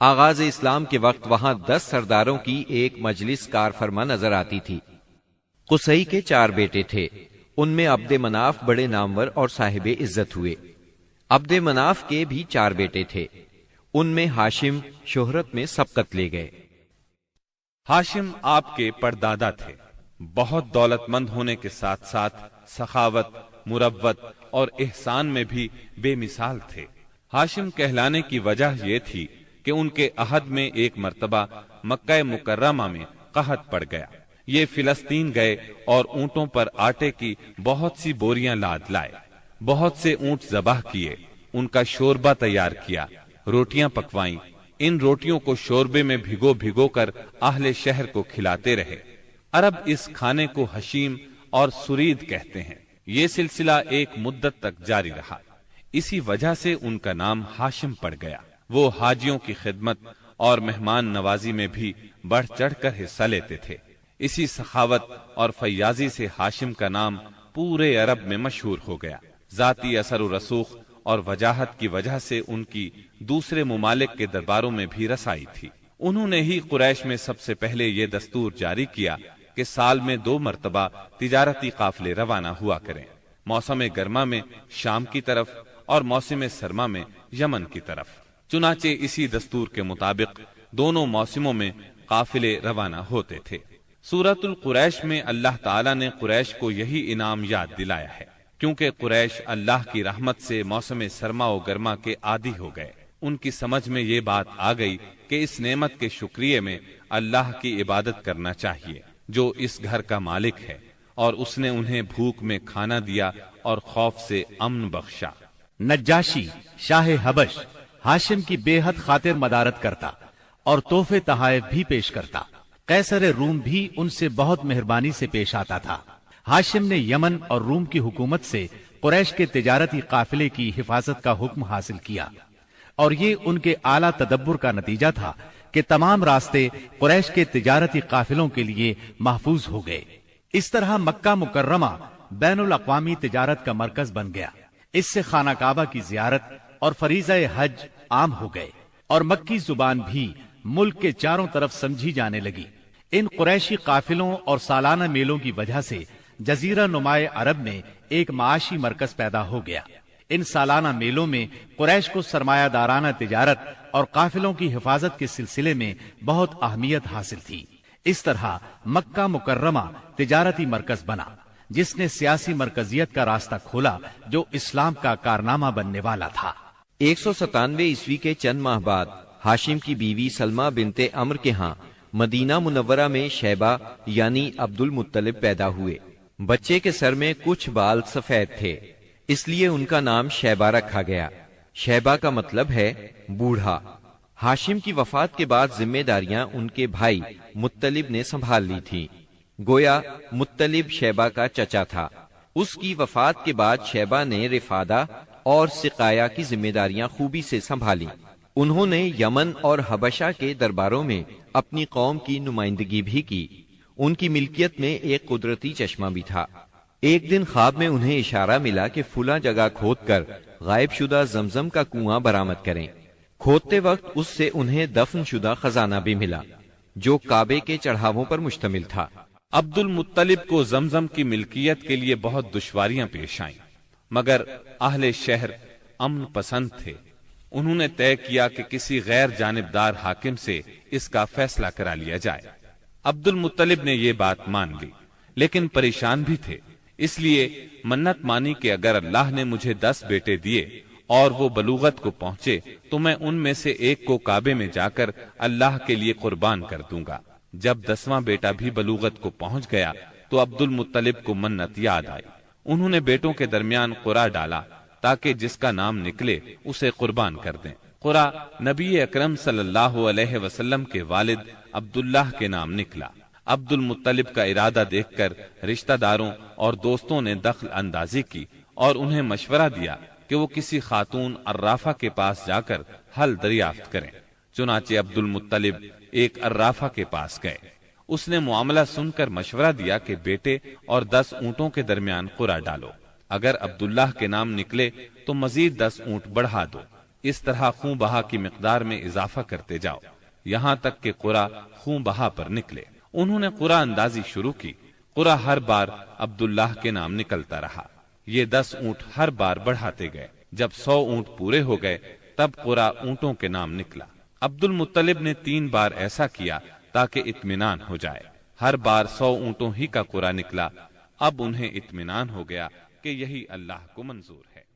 آغاز اسلام کے وقت وہاں 10 سرداروں کی ایک مجلس کار فرما نظر آتی تھی۔ قصی کے 4 بیٹے تھے، ان میں عبد مناف بڑے نامور اور صاحب عزت ہوئے۔ عبد مناف کے بھی 4 بیٹے تھے، ان میں ہاشم شہرت میں سبقت لے گئے۔ ہاشم آپ کے پردادا تھے، بہت دولت مند ہونے کے ساتھ ساتھ سخاوت، مروت اور احسان میں بھی بے مثال تھے۔ ہاشم کہلانے کی وجہ یہ تھی کہ ان کے عہد میں ایک مرتبہ مکہ مکرمہ میں قحط پڑ گیا۔ یہ فلسطین گئے اور اونٹوں پر آٹے کی بہت سی بوریاں لاد لائے، بہت سے اونٹ ذبح کیے، ان کا شوربہ تیار کیا، روٹیاں پکوائیں، ان روٹیوں کو شوربے میں بھگو بھگو کر اہل شہر کو کھلاتے رہے۔ عرب اس کھانے کو حشیم اور سرید کہتے ہیں۔ یہ سلسلہ ایک مدت تک جاری رہا، اسی وجہ سے ان کا نام ہاشم پڑ گیا۔ وہ حاجیوں کی خدمت اور مہمان نوازی میں بھی بڑھ چڑھ کر حصہ لیتے تھے۔ اسی سخاوت اور فیاضی سے ہاشم کا نام پورے عرب میں مشہور ہو گیا۔ ذاتی اثر و رسوخ اور وجاہت کی وجہ سے ان کی دوسرے ممالک کے درباروں میں بھی رسائی تھی۔ انہوں نے ہی قریش میں سب سے پہلے یہ دستور جاری کیا کہ سال میں 2 مرتبہ تجارتی قافلے روانہ ہوا کریں، موسم گرما میں شام کی طرف اور موسم سرما میں یمن کی طرف۔ چنانچہ اسی دستور کے مطابق دونوں موسموں میں قافلے روانہ ہوتے تھے۔ سورۃ القریش میں اللہ تعالیٰ نے قریش کو یہی انعام یاد دلایا ہے، کیونکہ قریش اللہ کی رحمت سے موسم سرما و گرما کے عادی ہو گئے۔ ان کی سمجھ میں یہ بات آ گئی کہ اس نعمت کے شکریہ میں اللہ کی عبادت کرنا چاہیے جو اس گھر کا مالک ہے، اور اس نے انہیں بھوک میں کھانا دیا اور خوف سے امن بخشا۔ نجاشی شاہ حبش ہاشم کی بے حد خاطر مدارت کرتا اور تحفے تحائف بھی پیش کرتا۔ قیصر روم بھی ان سے بہت مہربانی سے پیش آتا تھا۔ ہاشم نے یمن اور روم کی حکومت سے قریش کے تجارتی قافلے کی حفاظت کا حکم حاصل کیا، اور یہ ان کے اعلیٰ تدبر کا نتیجہ تھا کہ تمام راستے قریش کے تجارتی قافلوں کے لیے محفوظ ہو گئے۔ اس طرح مکہ مکرمہ بین الاقوامی تجارت کا مرکز بن گیا۔ اس سے خانہ کعبہ کی زیارت اور فریضہ حج عام ہو گئے، اور مکی زبان بھی ملک کے چاروں طرف سمجھی جانے لگی۔ ان قریشی قافلوں اور سالانہ میلوں کی وجہ سے جزیرہ نمائے عرب میں ایک معاشی مرکز پیدا ہو گیا۔ ان سالانہ میلوں میں قریش کو سرمایہ دارانہ تجارت اور قافلوں کی حفاظت کے سلسلے میں بہت اہمیت حاصل تھی۔ اس طرح مکہ مکرمہ تجارتی مرکز بنا، جس نے سیاسی مرکزیت کا راستہ کھولا جو اسلام کا کارنامہ بننے والا تھا۔ 197 عیسوی کے چند ماہ بعد ہاشم کی بیوی سلمہ بنت عمرو کے ہاں مدینہ منورہ میں شیبہ یعنی عبد المطلب پیدا ہوئے۔ بچے کے سر میں کچھ بال سفید تھے، اس لیے ان کا نام شیبہ رکھا گیا۔ شیبہ کا مطلب ہے بوڑھا۔ ہاشم کی وفات کے بعد ذمہ داریاں ان کے بھائی مطلب نے سنبھال لی تھی۔ گویا مطلب شیبہ کا چچا تھا۔ اس کی وفات کے بعد شیبہ نے رفادہ اور سقایا کی ذمہ داریاں خوبی سے سنبھالی۔ انہوں نے یمن اور حبشہ کے درباروں میں اپنی قوم کی نمائندگی بھی کی۔ ان کی ملکیت میں ایک قدرتی چشمہ بھی تھا۔ ایک دن خواب میں انہیں اشارہ ملا کہ فلاں جگہ کھود کر غائب شدہ زمزم کا کنواں برآمد کریں۔ کھودتے وقت اس سے انہیں دفن شدہ خزانہ بھی ملا جو کعبے کے چڑھاووں پر مشتمل تھا۔ عبد المطلب کو زمزم کی ملکیت کے لیے بہت دشواریاں پیش آئیں، مگر اہل شہر امن پسند تھے۔ انہوں نے طے کیا کہ کسی غیر جانبدار حاکم سے اس کا فیصلہ کرا لیا جائے۔ عبد المطلب نے یہ بات مان لی، لیکن پریشان بھی تھے، اس لیے منت مانی کہ اگر اللہ نے مجھے 10 بیٹے دیے اور وہ بلوغت کو پہنچے تو میں ان میں سے ایک کو کعبے میں جا کر اللہ کے لیے قربان کر دوں گا۔ جب 10واں بیٹا بھی بلوغت کو پہنچ گیا تو عبد المطلب کو منت یاد آئی۔ انہوں نے بیٹوں کے درمیان قرعہ ڈالا تاکہ جس کا نام نکلے اسے قربان کر دیں۔ قرعہ نبی اکرم صلی اللہ علیہ وسلم کے والد عبداللہ کے نام نکلا۔ عبد المطلب کا ارادہ دیکھ کر رشتہ داروں اور دوستوں نے دخل اندازی کی اور انہیں مشورہ دیا کہ وہ کسی خاتون عرافہ کے پاس جا کر حل دریافت کریں۔ چنانچہ عبد المطلب ایک عرافہ کے پاس گئے۔ اس نے معاملہ سن کر مشورہ دیا کہ بیٹے اور 10 اونٹوں کے درمیان قرعہ ڈالو۔ اگر عبداللہ کے نام نکلے تو مزید 10 اونٹ بڑھا دو۔ اس طرح خون بہا کی مقدار میں اضافہ کرتے جاؤ یہاں تک کہ قرا خون بہا پر نکلے۔ انہوں نے قرا اندازی شروع کی۔ قرا ہر بار عبداللہ کے نام نکلتا رہا۔ یہ 10 اونٹ ہر بار بڑھاتے گئے۔ جب 100 اونٹ پورے ہو گئے تب قرا اونٹوں کے نام نکلا۔ عبد المطلب نے 3 بار ایسا کیا تاکہ اطمینان ہو جائے۔ ہر بار 100 اونٹوں ہی کا قرا نکلا۔ اب انہیں اطمینان ہو گیا کہ یہی اللہ کو منظور ہے۔